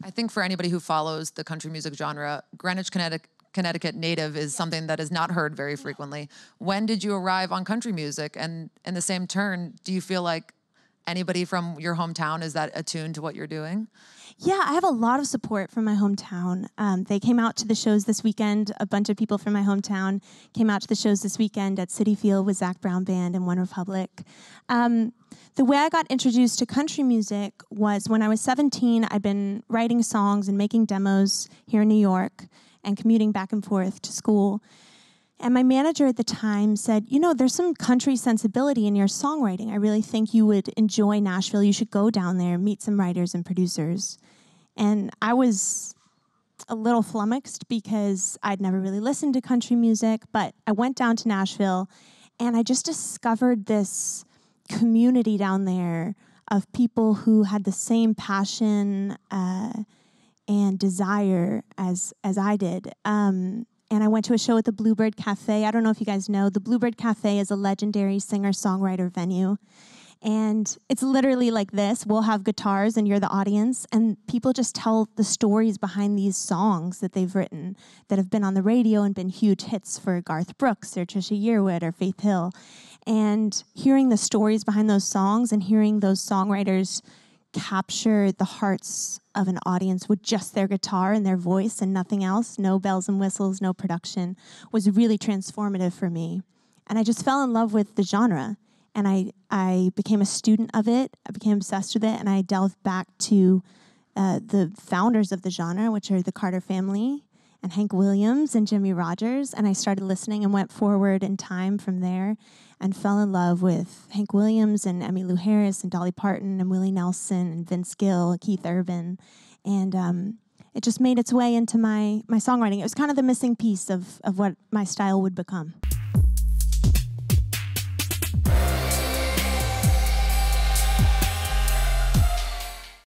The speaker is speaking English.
I think for anybody who follows the country music genre, Greenwich, Connecticut native is something that is not heard very frequently. When did you arrive on country music? And in the same turn, do you feel like anybody from your hometown is that attuned to what you're doing? Yeah, I have a lot of support from my hometown. They came out to the shows this weekend. A bunch of people from my hometown came out to the shows this weekend at Citi Field with Zac Brown Band and One Republic. The way I got introduced to country music was when I was 17. I'd been writing songs and making demos here in New York and commuting back and forth to school. And my manager at the time said, you know, there's some country sensibility in your songwriting. I really think you would enjoy Nashville. You should go down there and meet some writers and producers. And I was a little flummoxed because I'd never really listened to country music, but I went down to Nashville and I just discovered this community down there of people who had the same passion and desire as I did. And I went to a show at the Bluebird Cafe. I don't know if you guys know, the Bluebird Cafe is a legendary singer-songwriter venue. And it's literally like this. We'll have guitars and you're the audience. And people just tell the stories behind these songs that they've written that have been on the radio and been huge hits for Garth Brooks or Trisha Yearwood or Faith Hill. And hearing the stories behind those songs and hearing those songwriters capture the hearts of an audience with just their guitar and their voice and nothing else, no bells and whistles, no production, was really transformative for me. And I just fell in love with the genre. And I became a student of it. I became obsessed with it. And I delved back to the founders of the genre, which are the Carter family and Hank Williams and Jimmy Rogers. And I started listening and went forward in time from there and fell in love with Hank Williams and Emmylou Harris and Dolly Parton and Willie Nelson and Vince Gill and Keith Urban. And it just made its way into my songwriting. It was kind of the missing piece of what my style would become.